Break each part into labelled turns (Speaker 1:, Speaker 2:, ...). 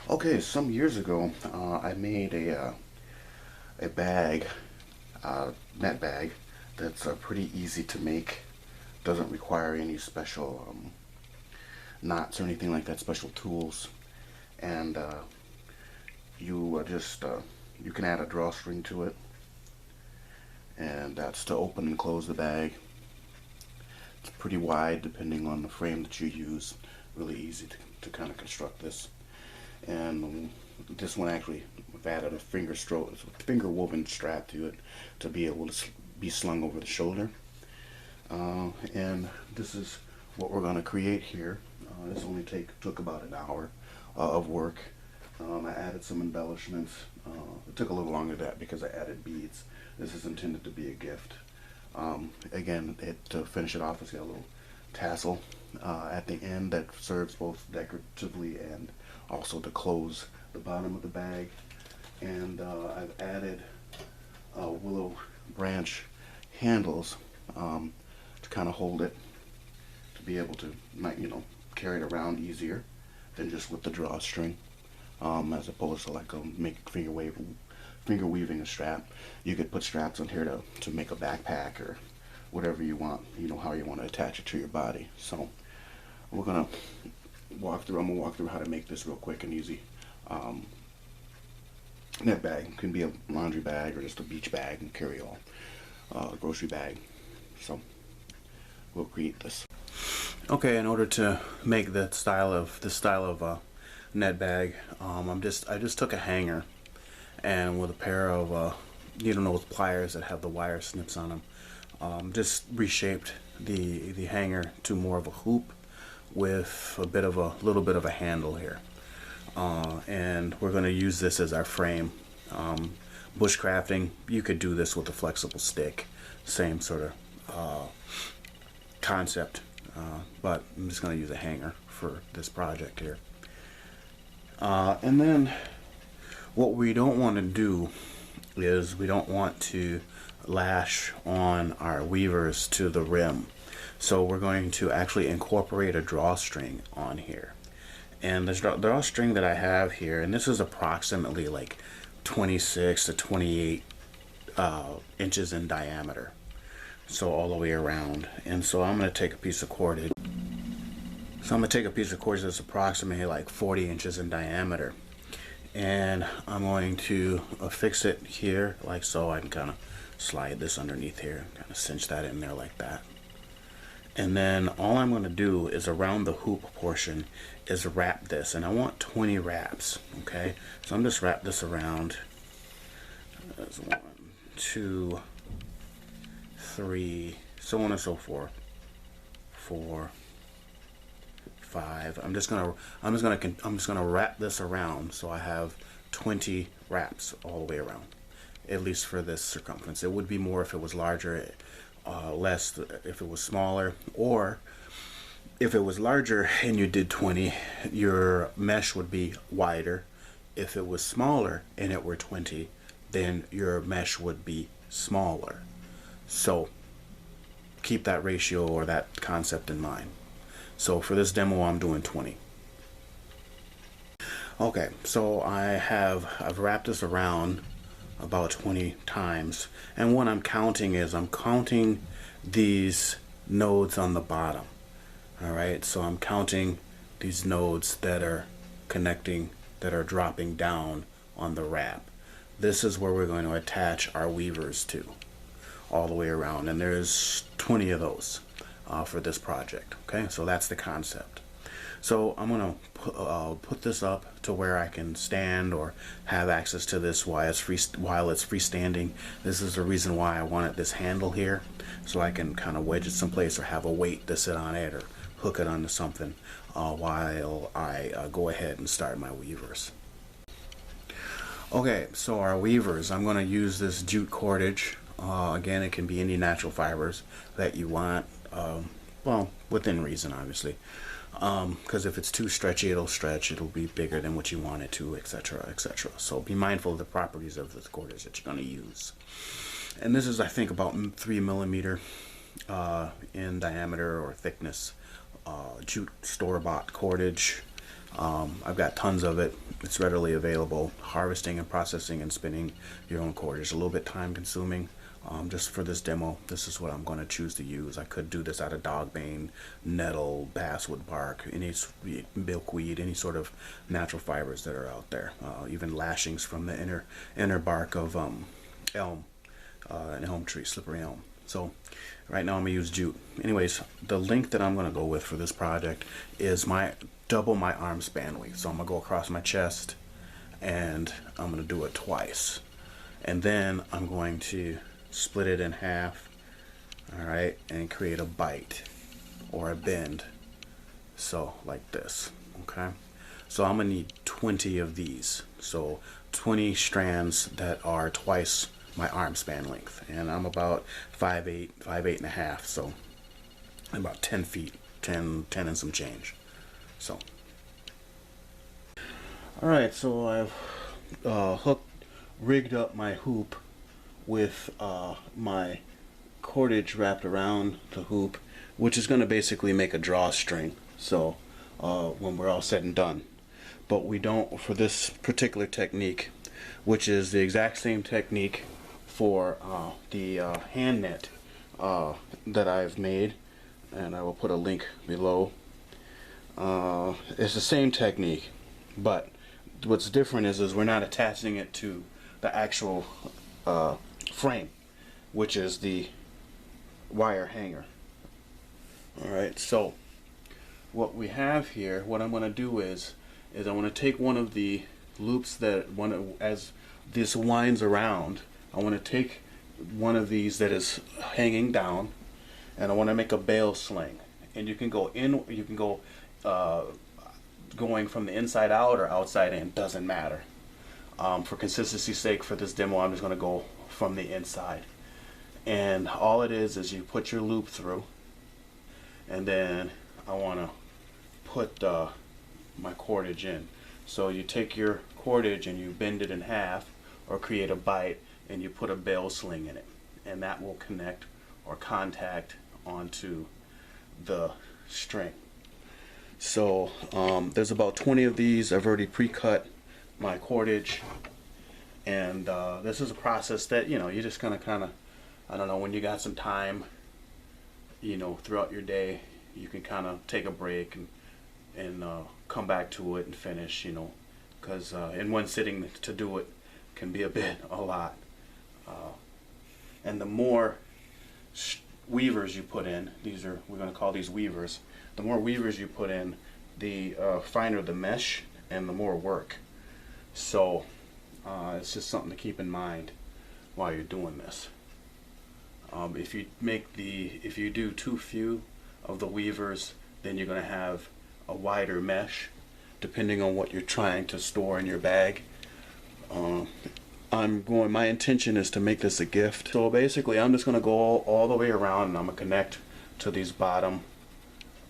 Speaker 1: Okay, some years ago, I made a bag, net bag, that's pretty easy to make. Doesn't require any special knots or anything like that, special tools. And you just you can add a drawstring to it, and that's to open and close the bag. It's pretty wide depending on the frame that you use. Really easy to kind of construct this. And this one actually, I've added a finger woven strap to it to be able to be slung over the shoulder. And this is what we're going to create here. This only took about an hour of work. I added some embellishments. It took a little longer than that because I added beads. This is intended to be a gift. Again, to finish it off, it's got a little tassel at the end that serves both decoratively and also to close the bottom of the bag. And I've added willow branch handles to kind of hold it, to be able to, carry it around easier than just with the drawstring, as opposed to like finger weaving a strap. You could put straps on here to make a backpack or whatever you want, how you want to attach it to your body. So we're gonna I'm gonna walk through how to make this real quick and easy. Net bag. It can be a laundry bag or just a beach bag and carry all. Grocery bag. So we'll create this. Okay, in order to make this style of net bag, I just took a hanger and with a pair of those pliers that have the wire snips on them, just reshaped the hanger to more of a hoop with a little bit of a handle here, and we're going to use this as our frame. Bushcrafting, you could do this with a flexible stick, same sort of concept, but I'm just going to use a hanger for this project here. And then what we don't want to do is we don't want to lash on our weavers to the rim. So we're going to actually incorporate a drawstring on here. And the drawstring that I have here, and this is approximately like 26 to 28 inches in diameter. So all the way around. And so I'm going to take a piece of cordage. That's approximately like 40 inches in diameter. And I'm going to affix it here like so. I can kind of slide this underneath here, kind of cinch that in there like that. And then all I'm going to do is around the hoop portion is wrap this, and I want 20 wraps. Okay, so I'm just wrap this around. That's 1, 2, 3, so on and so forth. 4, 5. I'm just gonna wrap this around so I have 20 wraps all the way around, at least for this circumference. It would be more if it was larger, less if it was smaller, or if it was larger and you did 20, your mesh would be wider. If it was smaller and it were 20, then your mesh would be smaller. So keep that ratio or that concept in mind. So for this demo, I'm doing 20. Okay, so I've wrapped this around about 20 times, and what I'm counting is I'm counting these nodes on the bottom. All right, so I'm counting these nodes that are connecting, that are dropping down on the wrap. This is where we're going to attach our weavers to, all the way around, and there's 20 of those for this project. Okay, so that's the concept. So I'm going to put this up to where I can stand or have access to this while it's freestanding. This is the reason why I wanted this handle here, so I can kind of wedge it someplace or have a weight to sit on it or hook it onto something while I go ahead and start my weavers. Okay, so our weavers, I'm going to use this jute cordage. Again, it can be any natural fibers that you want, well, within reason, obviously. Because if it's too stretchy, it'll be bigger than what you want it to, etc., etc. So be mindful of the properties of the cordage that you're going to use. And this is, I think, about 3 millimeter in diameter or thickness, jute store-bought cordage.
Speaker 2: I've got tons of it. It's readily available. Harvesting and processing and spinning your own cordage is a little bit time consuming. Just for this demo, this is what I'm going to choose to use. I could do this out of dogbane, nettle, basswood bark, any milkweed, any sort of natural fibers that are out there. Even lashings from the inner bark of elm, an elm tree, slippery elm. So right now I'm gonna use jute. Anyways, the length that I'm gonna go with for this project is double my arm span length. So I'm gonna go across my chest, and I'm gonna do it twice, and then I'm going to split it in half, all right, and create a bite or a bend, so like this. Okay, so I'm gonna need 20 of these, so 20 strands that are twice my arm span length, and I'm about 5'8", 5'8 and a half, so about 10 feet, 10 and some change. So all right, so I've rigged up my hoop with my cordage wrapped around the hoop, which is going to basically make a drawstring, so when we're all said and done. But we don't, for this particular technique, which is the exact same technique for the hand net that I've made, and I will put a link below. It's the same technique, but what's different is we're not attaching it to the actual frame, which is the wire hanger. Alright, so what we have here, what I'm going to do is I want to take one of the loops that as this winds around, I want to take one of these that is hanging down, and I want to make a bail sling. And you can go in, you can go going from the inside out or outside in, doesn't matter. For consistency's sake, for this demo, I'm just going to go from the inside. And all it is you put your loop through, and then I want to put my cordage in. So you take your cordage and you bend it in half or create a bite, and you put a bail sling in it, and that will connect or contact onto the string. So there's about 20 of these. I've already pre-cut my cordage, and this is a process that, you know, you just kind of I don't know, when you got some time, you know, throughout your day, you can kind of take a break and come back to it and finish, you know, because in one sitting to do it can be a lot. And the more weavers you put in, we're going to call these weavers, the more weavers you put in, the finer the mesh and the more work. So it's just something to keep in mind while you're doing this. If you do too few of the weavers, then you're going to have a wider mesh, depending on what you're trying to store in your bag. My intention is to make this a gift. So basically, I'm just going to go all the way around, and I'm going to connect to these bottom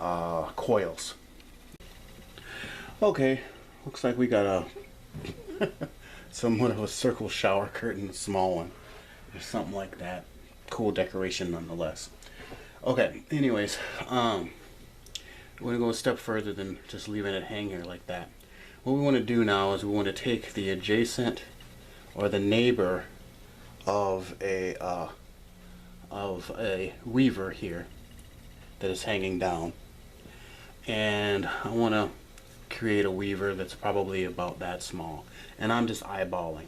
Speaker 2: coils. Okay, looks like we got somewhat of a circle shower curtain, small one, or something like that. Cool decoration nonetheless. Okay, anyways, we're gonna go a step further than just leaving it hang here like that. What we want to do now is we want to take the adjacent or the neighbor of a weaver here that is hanging down, and I want to create a weaver that's probably about that small, and I'm just eyeballing.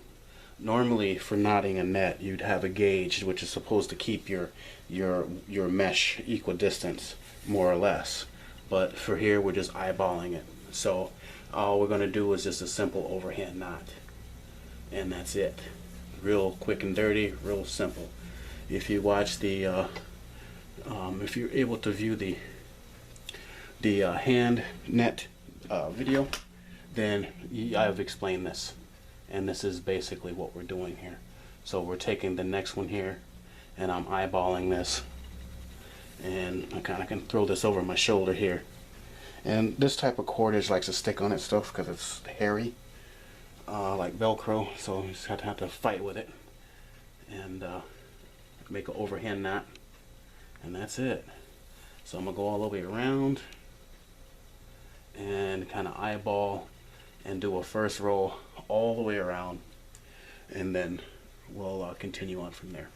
Speaker 2: Normally, for knotting a net, you'd have a gauge which is supposed to keep your mesh equidistant, more or less. But for here, we're just eyeballing it. So all we're going to do is just a simple overhand knot, and that's it. Real quick and dirty, real simple. If you watch the, if you're able to view the hand net video, then I've explained this. And this is basically what we're doing here. So we're taking the next one here, and I'm eyeballing this, and I kind of can throw this over my shoulder here. And this type of cordage likes to stick on its stuff because it's hairy, like Velcro, so you just have to fight with it and make an overhand knot, and that's it. So I'm gonna go all the way around, and kind of eyeball and do a first row all the way around, and then we'll continue on from there.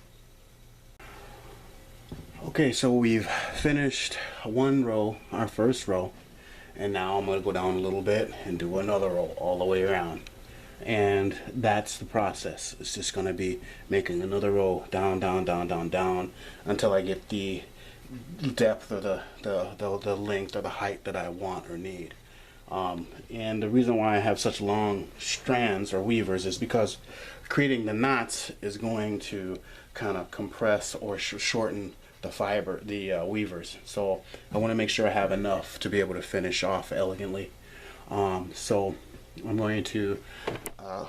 Speaker 2: Okay, so we've finished one row, our first row, and now I'm going to go down a little bit and do another row all the way around. And that's the process. It's just going to be making another row down, down, down, down, down until I get the depth or the length or the height that I want or need. And the reason why I have such long strands or weavers is because creating the knots is going to kind of compress or shorten the fiber, the weavers. So I want to make sure I have enough to be able to finish off elegantly. So I'm going to I'm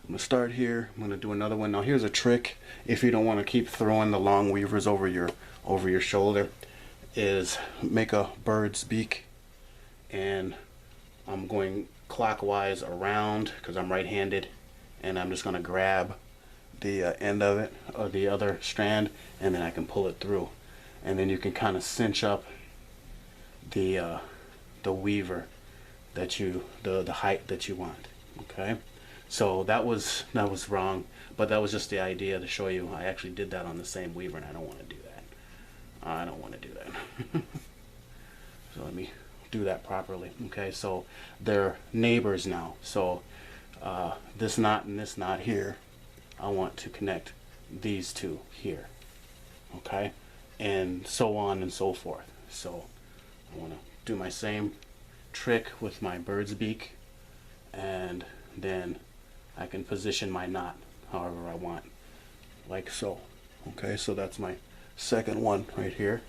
Speaker 2: going to start here. I'm going to do another one. Now here's a trick if you don't want to keep throwing the long weavers over your shoulder, is make a bird's beak, and I'm going clockwise around because I'm right-handed, and I'm just going to grab the end of it or the other strand, and then I can pull it through, and then you can kind of cinch up the weaver that the height that you want. Okay, so that was wrong, but that was just the idea to show you I actually did that on the same weaver, and I don't want to do that. I don't want to do that. So let me do that properly. Okay, so they're neighbors now. So this knot and this knot here, I want to connect these two here. Okay, and so on and so forth. So I want to do my same trick with my bird's beak, and then I can position my knot however I want, like so. Okay, so that's my second one right here,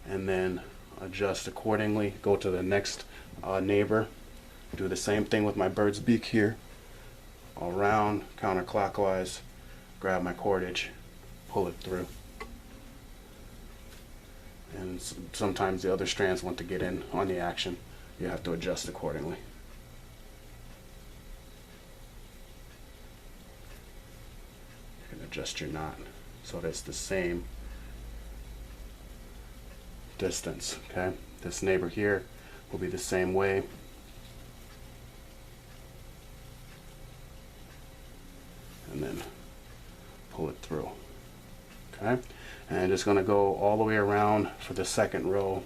Speaker 2: and then adjust accordingly, go to the next neighbor, do the same thing with my bird's beak here, around counterclockwise, grab my cordage, pull it through. And sometimes the other strands want to get in on the action. You have to adjust accordingly. You can adjust your knot so that it's the same distance. Okay, this neighbor here will be the same way. And then pull it through. Okay, and I'm just going to go all the way around for the second row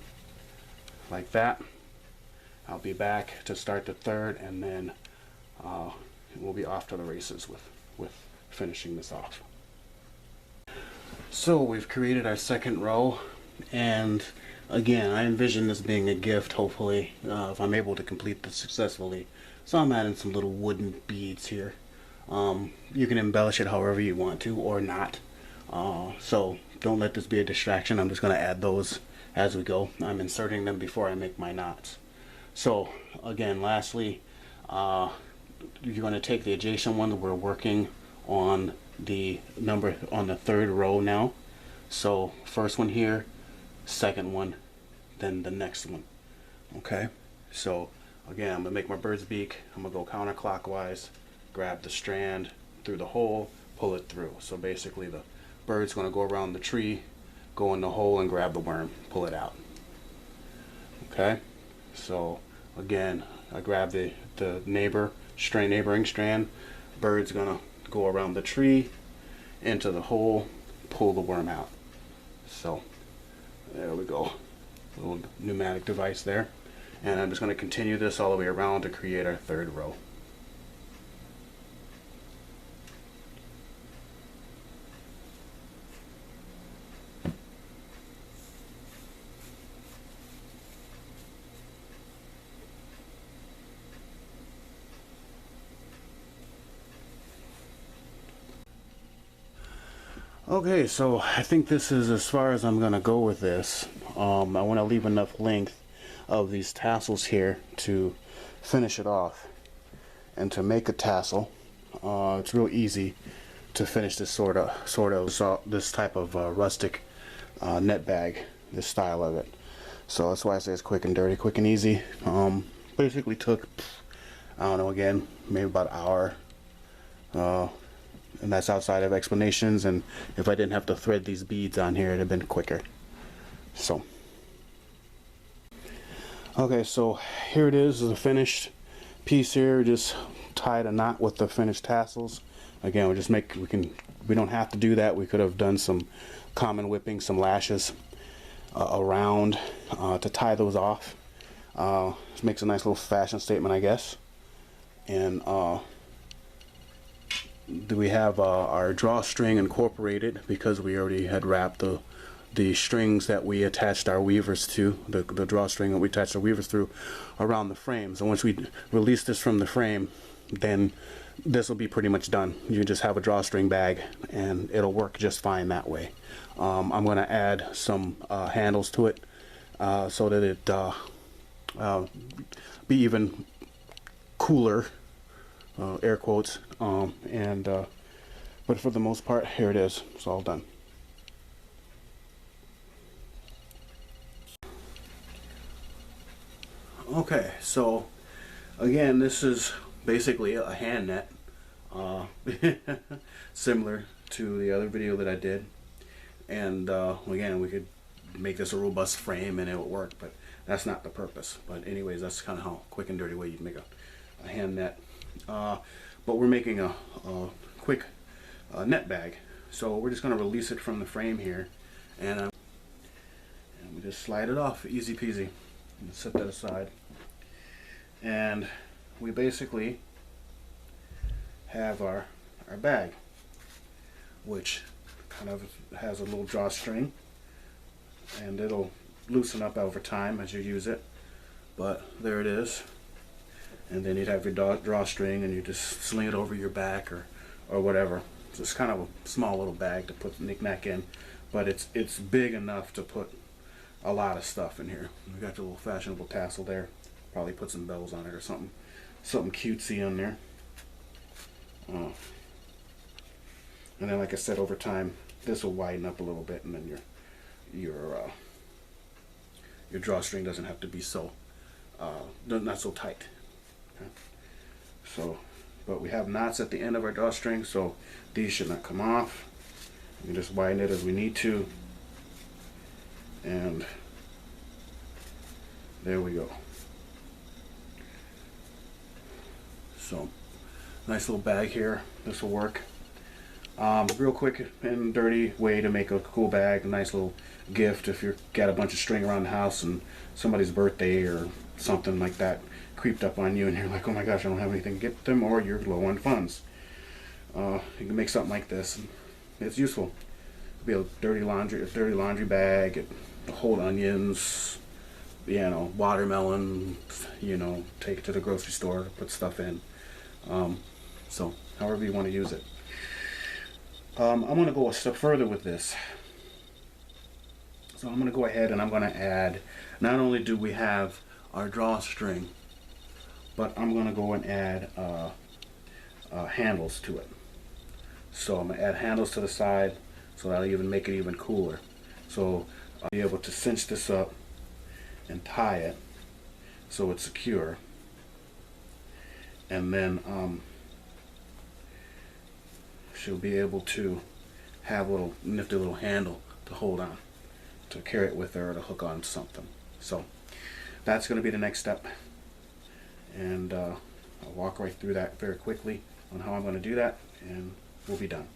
Speaker 2: like that. I'll be back to start the third, and then we'll be off to the races with finishing this off. So we've created our second row, and again, I envision this being a gift, hopefully, if I'm able to complete this successfully. So I'm adding some little wooden beads here. You can embellish it however you want to, or not. So don't let this be a distraction. I'm just going to add those as we go. I'm inserting them before I make my knots. So again, lastly, you're going to take the adjacent one that we're working on the number on the third row now. So first one here, second one, then the next one. Okay, so again, I'm gonna make my bird's beak. I'm gonna go counterclockwise, grab the strand through the hole, pull it through. So basically the bird's gonna go around the tree, go in the hole and grab the worm, pull it out. Okay, so again, I grab the neighboring strand, bird's gonna go around the tree, into the hole, pull the worm out. So there we go, little pneumatic device there. And I'm just going to continue this all the way around to create our third row. Okay, so I think this is as far as I'm going to go with this. I want to leave enough length of these tassels here to finish it off. And to make a tassel, it's real easy to finish this this type of rustic net bag, this style of it. So that's why I say it's quick and dirty, quick and easy. Basically took, I don't know, again, maybe about an hour. And that's outside of explanations, and if I didn't have to thread these beads on here, it'd have been quicker. So Okay, so here it is, the finished piece here. Just tied a knot with the finished tassels. Again, we don't have to do that. We could have done some common whipping, some lashes around to tie those off. It makes a nice little fashion statement, I guess. And we have our drawstring incorporated because we already had wrapped the strings that we attached our weavers to, the drawstring that we attached our weavers through, around the frame. So once we release this from the frame, then this will be pretty much done. You just have a drawstring bag and it'll work just fine that way. I'm going to add some handles to it so that it be even cooler, air quotes, but for the most part, here it is. It's all done. Okay, so again, this is basically a hand net, similar to the other video that I did. And again, we could make this a robust frame and it would work, but that's not the purpose. But anyways, that's kind of how quick and dirty way you make a hand net. But we're making a quick net bag, so we're just going to release it from the frame here, and we just slide it off, easy peasy. Set that aside, and we basically have our bag, which kind of has a little drawstring, and it'll loosen up over time as you use it, but there it is. And then you'd have your drawstring and you just sling it over your back or whatever. So it's kind of a small little bag to put the knick-knack in, but it's big enough to put a lot of stuff in here. We got the little fashionable tassel there. Probably put some bells on it or something cutesy on there. And then, like I said, over time this will widen up a little bit, and then your drawstring doesn't have to be so not so tight. Okay. So, but we have knots at the end of our drawstring, so these should not come off. We can just widen it as we need to. And there we go. So nice little bag here. This will work. Real quick and dirty way to make a cool bag, a nice little gift if you've got a bunch of string around the house and somebody's birthday or something like that creeped up on you and you're like, oh my gosh, I don't have anything to get them, or you're low on funds. You can make something like this, and it's useful. It'll be a dirty laundry bag. Hold onions, watermelon, take it to the grocery store, put stuff in. So however you want to use it. I'm going to go a step further with this. So I'm going to go ahead and I'm going to add, not only do we have our drawstring, but I'm going to go and add handles to it. So I'm going to add handles to the side, so that'll even make it even cooler. So I'll be able to cinch this up and tie it so it's secure, and then she'll be able to have a little nifty little handle to hold on, to carry it with her, or to hook on something. So that's going to be the next step, and I'll walk right through that very quickly on how I'm going to do that, and we'll be done.